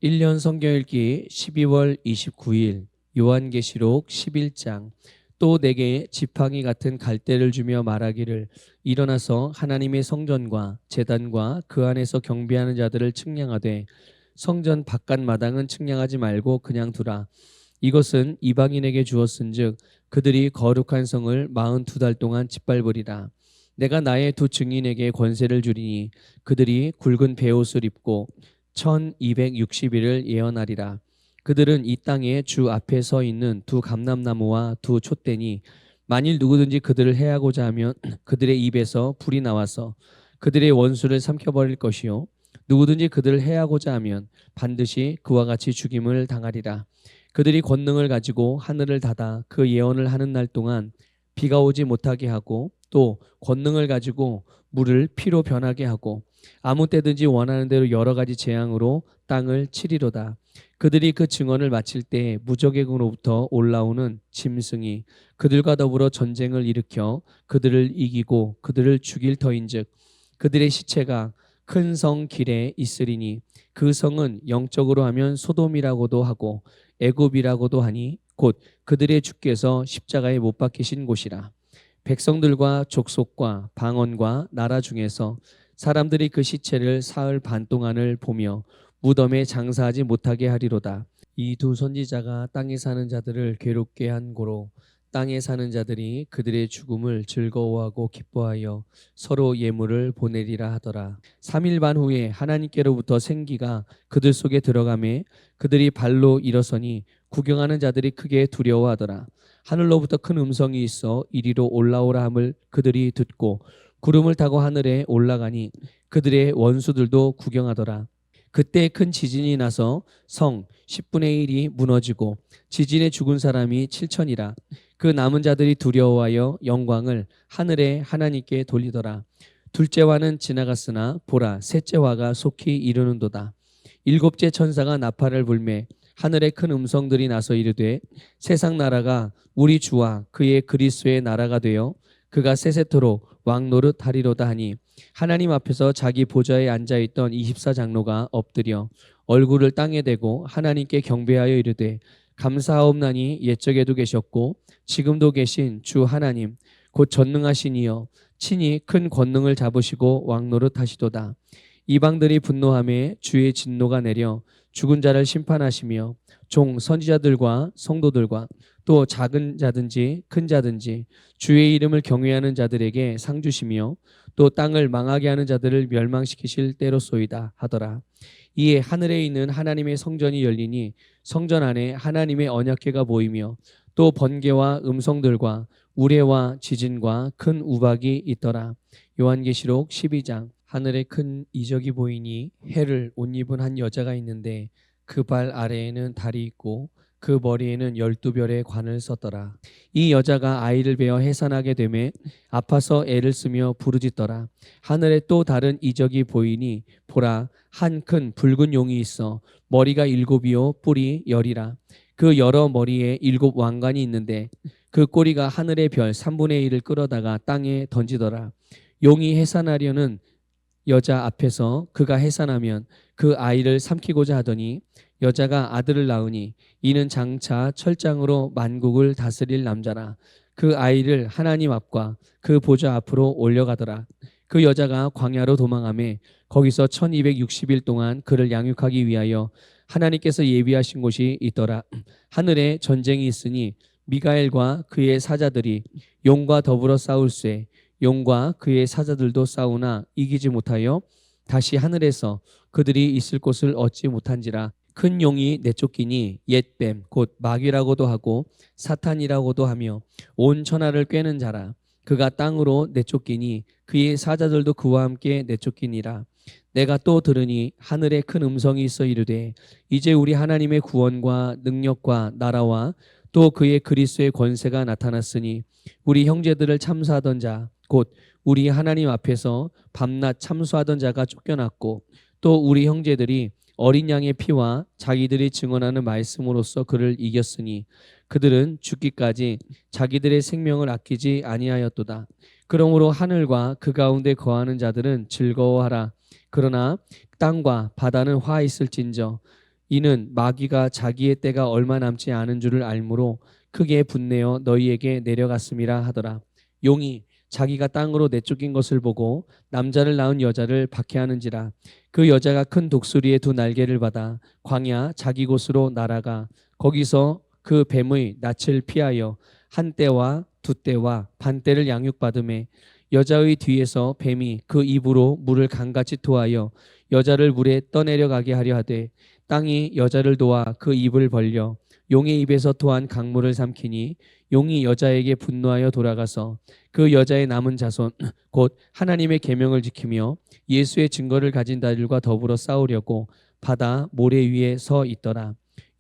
1년 성경 읽기 12월 29일 요한계시록 11장. 또 내게 지팡이 같은 갈대를 주며 말하기를 일어나서 하나님의 성전과 제단과 그 안에서 경배하는 자들을 측량하되 성전 바깥 마당은 측량하지 말고 그냥 두라. 이것은 이방인에게 주었은즉 그들이 거룩한 성을 42달 동안 짓밟으리라. 내가 나의 두 증인에게 권세를 주리니 그들이 굵은 베옷을 입고 1260일을 예언하리라. 그들은 이 땅에 주 앞에 서 있는 두 감람나무와 두 촛대니 만일 누구든지 그들을 해하고자 하면 그들의 입에서 불이 나와서 그들의 원수를 삼켜버릴 것이요 누구든지 그들을 해하고자 하면 반드시 그와 같이 죽임을 당하리라. 그들이 권능을 가지고 하늘을 닫아 그 예언을 하는 날 동안 비가 오지 못하게 하고 또 권능을 가지고 물을 피로 변하게 하고 아무 때든지 원하는 대로 여러 가지 재앙으로 땅을 치리로다. 그들이 그 증언을 마칠 때 무적에게로부터 올라오는 짐승이 그들과 더불어 전쟁을 일으켜 그들을 이기고 그들을 죽일 터인즉 그들의 시체가 큰 성 길에 있으리니 그 성은 영적으로 하면 소돔이라고도 하고 애굽이라고도 하니 곧 그들의 주께서 십자가에 못 박히신 곳이라. 백성들과 족속과 방언과 나라 중에서 사람들이 그 시체를 사흘 반 동안을 보며 무덤에 장사하지 못하게 하리로다. 이 두 선지자가 땅에 사는 자들을 괴롭게 한 고로 땅에 사는 자들이 그들의 죽음을 즐거워하고 기뻐하여 서로 예물을 보내리라 하더라. 3일 반 후에 하나님께로부터 생기가 그들 속에 들어가매 그들이 발로 일어서니 구경하는 자들이 크게 두려워하더라. 하늘로부터 큰 음성이 있어 이리로 올라오라 함을 그들이 듣고 구름을 타고 하늘에 올라가니 그들의 원수들도 구경하더라. 그때 큰 지진이 나서 성 10분의 1이 무너지고 지진에 죽은 사람이 7천이라. 그 남은 자들이 두려워하여 영광을 하늘의 하나님께 돌리더라. 둘째 화는 지나갔으나 보라 셋째 화가 속히 이르는도다. 일곱째 천사가 나팔을 불매 하늘에 큰 음성들이 나서 이르되 세상 나라가 우리 주와 그의 그리스도의 나라가 되어 그가 세세토록 왕노릇 하리로다 하니 하나님 앞에서 자기 보좌에 앉아있던 24장로가 엎드려 얼굴을 땅에 대고 하나님께 경배하여 이르되 감사하옵나니 옛적에도 계셨고 지금도 계신 주 하나님 곧 전능하신 이여 친히 큰 권능을 잡으시고 왕노릇 하시도다. 이방들이 분노하매 주의 진노가 내려 죽은 자를 심판하시며 종 선지자들과 성도들과 또 작은 자든지 큰 자든지 주의 이름을 경외하는 자들에게 상 주시며 또 땅을 망하게 하는 자들을 멸망시키실 때로소이다 하더라. 이에 하늘에 있는 하나님의 성전이 열리니 성전 안에 하나님의 언약궤가 보이며 또 번개와 음성들과 우레와 지진과 큰 우박이 있더라. 요한계시록 12장. 하늘에 큰 이적이 보이니 해를 옷 입은 한 여자가 있는데 그 발 아래에는 달이 있고 그 머리에는 12별의 관을 썼더라. 이 여자가 아이를 베어 해산하게 되매 아파서 애를 쓰며 부르짖더라. 하늘에 또 다른 이적이 보이니 보라 한 큰 붉은 용이 있어 머리가 7이요 뿔이 10이라. 그 여러 머리에 7 왕관이 있는데 그 꼬리가 하늘의 별 3분의 1을 끌어다가 땅에 던지더라. 용이 해산하려는 여자 앞에서 그가 해산하면 그 아이를 삼키고자 하더니 여자가 아들을 낳으니 이는 장차 철장으로 만국을 다스릴 남자라. 그 아이를 하나님 앞과 그 보좌 앞으로 올려가더라. 그 여자가 광야로 도망하매 거기서 1260일 동안 그를 양육하기 위하여 하나님께서 예비하신 곳이 있더라. 하늘에 전쟁이 있으니 미가엘과 그의 사자들이 용과 더불어 싸울세. 용과 그의 사자들도 싸우나 이기지 못하여 다시 하늘에서 그들이 있을 곳을 얻지 못한지라. 큰 용이 내쫓기니 옛뱀 곧 마귀라고도 하고 사탄이라고도 하며 온 천하를 꿰는 자라. 그가 땅으로 내쫓기니 그의 사자들도 그와 함께 내쫓기니라. 내가 또 들으니 하늘에 큰 음성이 있어 이르되 이제 우리 하나님의 구원과 능력과 나라와 또 그의 그리스도의 권세가 나타났으니 우리 형제들을 참수하던 자 곧 우리 하나님 앞에서 밤낮 참수하던 자가 쫓겨났고 또 우리 형제들이 어린 양의 피와 자기들이 증언하는 말씀으로써 그를 이겼으니 그들은 죽기까지 자기들의 생명을 아끼지 아니하였도다. 그러므로 하늘과 그 가운데 거하는 자들은 즐거워하라. 그러나 땅과 바다는 화 있을진저 이는 마귀가 자기의 때가 얼마 남지 않은 줄을 알므로 크게 분내어 너희에게 내려갔음이라 하더라. 용이 자기가 땅으로 내쫓긴 것을 보고 남자를 낳은 여자를 박해하는지라. 그 여자가 큰 독수리의 두 날개를 받아 광야 자기 곳으로 날아가 거기서 그 뱀의 낯을 피하여 한 때와 두 때와 반 때를 양육받음에 여자의 뒤에서 뱀이 그 입으로 물을 강같이 토하여 여자를 물에 떠내려가게 하려 하되 땅이 여자를 도와 그 입을 벌려 용의 입에서 토한 강물을 삼키니 용이 여자에게 분노하여 돌아가서 그 여자의 남은 자손 곧 하나님의 계명을 지키며 예수의 증거를 가진 자들과 더불어 싸우려고 바다 모래 위에 서 있더라.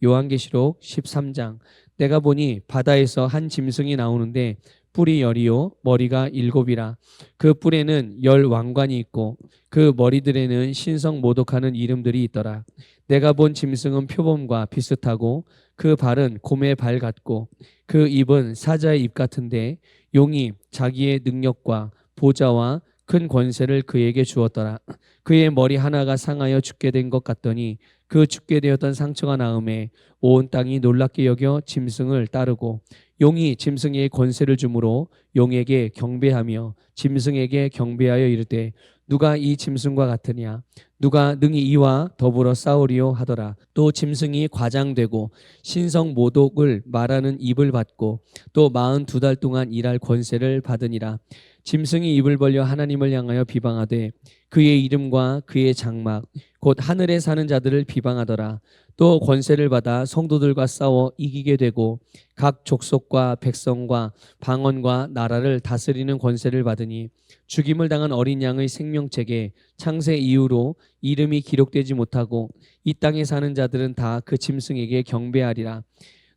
요한계시록 13장. 내가 보니 바다에서 한 짐승이 나오는데 뿔이 열이요 머리가 일곱이라. 그 뿔에는 열 왕관이 있고 그 머리들에는 신성 모독하는 이름들이 있더라. 내가 본 짐승은 표범과 비슷하고 그 발은 곰의 발 같고 그 입은 사자의 입 같은데 용이 자기의 능력과 보좌와 큰 권세를 그에게 주었더라. 그의 머리 하나가 상하여 죽게 된 것 같더니 그 죽게 되었던 상처가 나음에 온 땅이 놀랍게 여겨 짐승을 따르고 용이 짐승에게 권세를 주므로 용에게 경배하며 짐승에게 경배하여 이르되 누가 이 짐승과 같으냐 누가 능히 이와 더불어 싸우리요 하더라. 또 짐승이 과장되고 신성 모독을 말하는 입을 받고 또 42달 동안 일할 권세를 받으니라. 짐승이 입을 벌려 하나님을 향하여 비방하되 그의 이름과 그의 장막 곧 하늘에 사는 자들을 비방하더라. 또 권세를 받아 성도들과 싸워 이기게 되고 각 족속과 백성과 방언과 나라를 다스리는 권세를 받으니 죽임을 당한 어린 양의 생명책에 창세 이후로 이름이 기록되지 못하고 이 땅에 사는 자들은 다 그 짐승에게 경배하리라.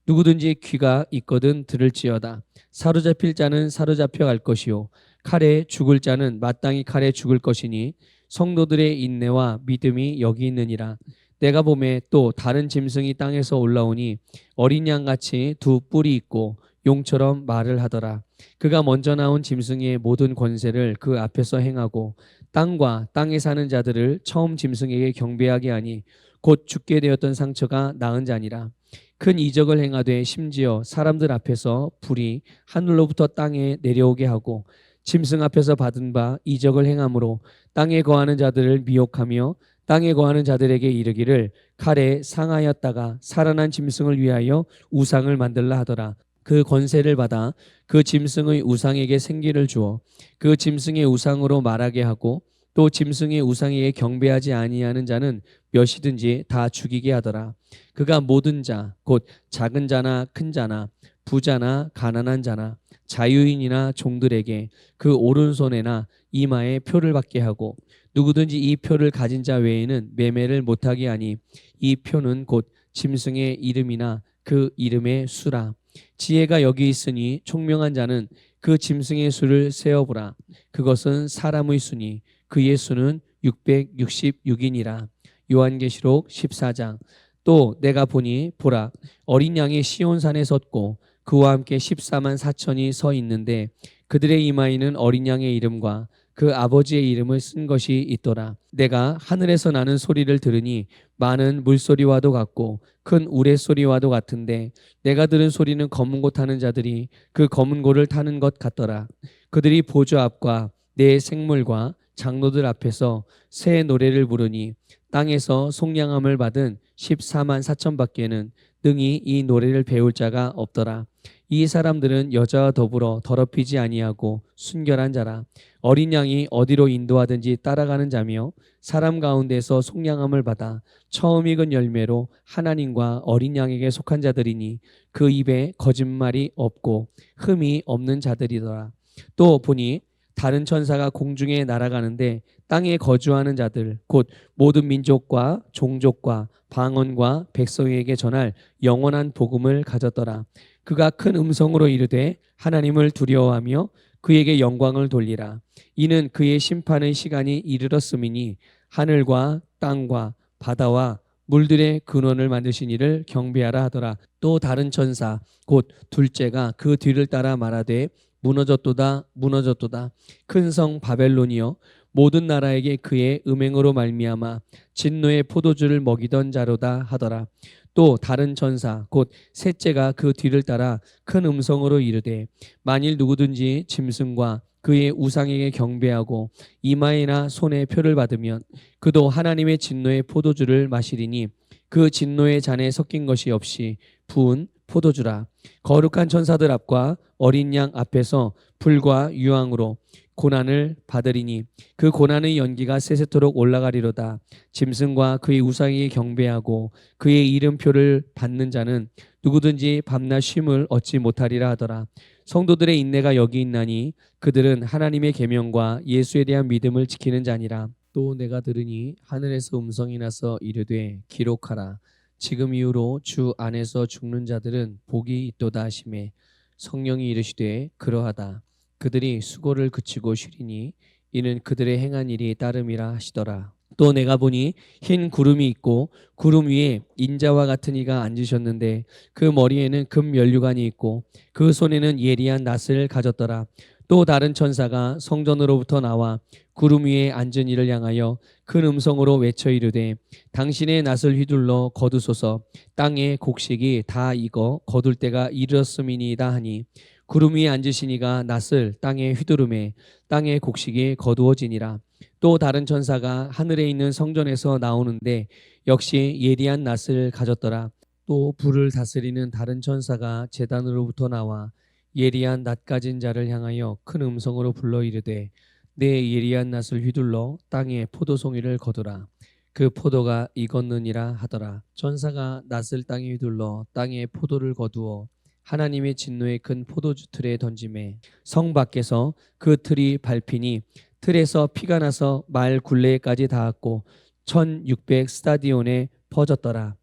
누구든지 귀가 있거든 들을지어다. 사로잡힐 자는 사로잡혀 갈 것이요 칼에 죽을 자는 마땅히 칼에 죽을 것이니 성도들의 인내와 믿음이 여기 있느니라. 내가 보매 또 다른 짐승이 땅에서 올라오니 어린 양같이 두 뿔이 있고 용처럼 말을 하더라. 그가 먼저 나온 짐승의 모든 권세를 그 앞에서 행하고 땅과 땅에 사는 자들을 처음 짐승에게 경배하게 하니 곧 죽게 되었던 상처가 나은 자니라. 큰 이적을 행하되 심지어 사람들 앞에서 불이 하늘로부터 땅에 내려오게 하고 짐승 앞에서 받은 바 이적을 행함으로 땅에 거하는 자들을 미혹하며 땅에 거하는 자들에게 이르기를 칼에 상하였다가 살아난 짐승을 위하여 우상을 만들라 하더라. 그 권세를 받아 그 짐승의 우상에게 생기를 주어 그 짐승의 우상으로 말하게 하고 또 짐승의 우상에게 경배하지 아니하는 자는 몇이든지 다 죽이게 하더라. 그가 모든 자 곧 작은 자나 큰 자나 부자나 가난한 자나 자유인이나 종들에게 그 오른손에나 이마에 표를 받게 하고 누구든지 이 표를 가진 자 외에는 매매를 못하게 하니 이 표는 곧 짐승의 이름이나 그 이름의 수라. 지혜가 여기 있으니 총명한 자는 그 짐승의 수를 세어보라. 그것은 사람의 수니 그의 수는 666이니라. 요한계시록 14장. 또 내가 보니 보라 어린 양이 시온산에 섰고 그와 함께 14만 4천이 서 있는데 그들의 이마에는 어린 양의 이름과 그 아버지의 이름을 쓴 것이 있더라. 내가 하늘에서 나는 소리를 들으니 많은 물소리와도 같고 큰 우레소리와도 같은데 내가 들은 소리는 검은 고 타는 자들이 그 검은 고를 타는 것 같더라. 그들이 보좌 앞과 내 생물과 장로들 앞에서 새 노래를 부르니 땅에서 속량함을 받은 14만 4천 밖에는 능히 이 노래를 배울 자가 없더라. 이 사람들은 여자와 더불어 더럽히지 아니하고 순결한 자라. 어린 양이 어디로 인도하든지 따라가는 자며 사람 가운데서 속량함을 받아 처음 익은 열매로 하나님과 어린 양에게 속한 자들이니 그 입에 거짓말이 없고 흠이 없는 자들이더라. 또 보니 다른 천사가 공중에 날아가는데 땅에 거주하는 자들 곧 모든 민족과 종족과 방언과 백성에게 전할 영원한 복음을 가졌더라. 그가 큰 음성으로 이르되 하나님을 두려워하며 그에게 영광을 돌리라. 이는 그의 심판의 시간이 이르렀음이니 하늘과 땅과 바다와 물들의 근원을 만드신 이를 경배하라 하더라. 또 다른 천사 곧 둘째가 그 뒤를 따라 말하되 무너졌도다 무너졌도다 큰 성 바벨론이여 모든 나라에게 그의 음행으로 말미암아 진노의 포도주를 먹이던 자로다 하더라. 또 다른 천사 곧 셋째가 그 뒤를 따라 큰 음성으로 이르되 만일 누구든지 짐승과 그의 우상에게 경배하고 이마에나 손에 표를 받으면 그도 하나님의 진노의 포도주를 마시리니 그 진노의 잔에 섞인 것이 없이 부은 포도주라. 거룩한 천사들 앞과 어린 양 앞에서 불과 유황으로 고난을 받으리니 그 고난의 연기가 세세토록 올라가리로다. 짐승과 그의 우상에게 경배하고 그의 이름표를 받는 자는 누구든지 밤낮 쉼을 얻지 못하리라 하더라. 성도들의 인내가 여기 있나니 그들은 하나님의 계명과 예수에 대한 믿음을 지키는 자니라. 또 내가 들으니 하늘에서 음성이 나서 이르되 기록하라. 지금 이후로 주 안에서 죽는 자들은 복이 있도다 하시매 성령이 이르시되 그러하다. 그들이 수고를 그치고 쉬리니 이는 그들의 행한 일이 따름이라 하시더라. 또 내가 보니 흰 구름이 있고 구름 위에 인자와 같은 이가 앉으셨는데 그 머리에는 금 면류관이 있고 그 손에는 예리한 낫을 가졌더라. 또 다른 천사가 성전으로부터 나와 구름 위에 앉은 이를 향하여 큰 음성으로 외쳐 이르되 당신의 낫을 휘둘러 거두소서. 땅의 곡식이 다 익어 거둘 때가 이르렀음이니이다 하니 구름 위에 앉으신 이가 낫을 땅에 휘두르매 땅의 곡식이 거두어지니라. 또 다른 천사가 하늘에 있는 성전에서 나오는데 역시 예리한 낫을 가졌더라. 또 불을 다스리는 다른 천사가 제단으로부터 나와 예리한 낫 가진 자를 향하여 큰 음성으로 불러 이르되 내 예리한 낫을 휘둘러 땅에 포도송이를 거두라. 그 포도가 익었느니라 하더라. 천사가 낫을 땅에 휘둘러 땅에 포도를 거두어 하나님의 진노의 큰 포도주 틀에 던지매 성 밖에서 그 틀이 밟히니 틀에서 피가 나서 말 굴레까지 닿았고 1600 스타디온에 퍼졌더라.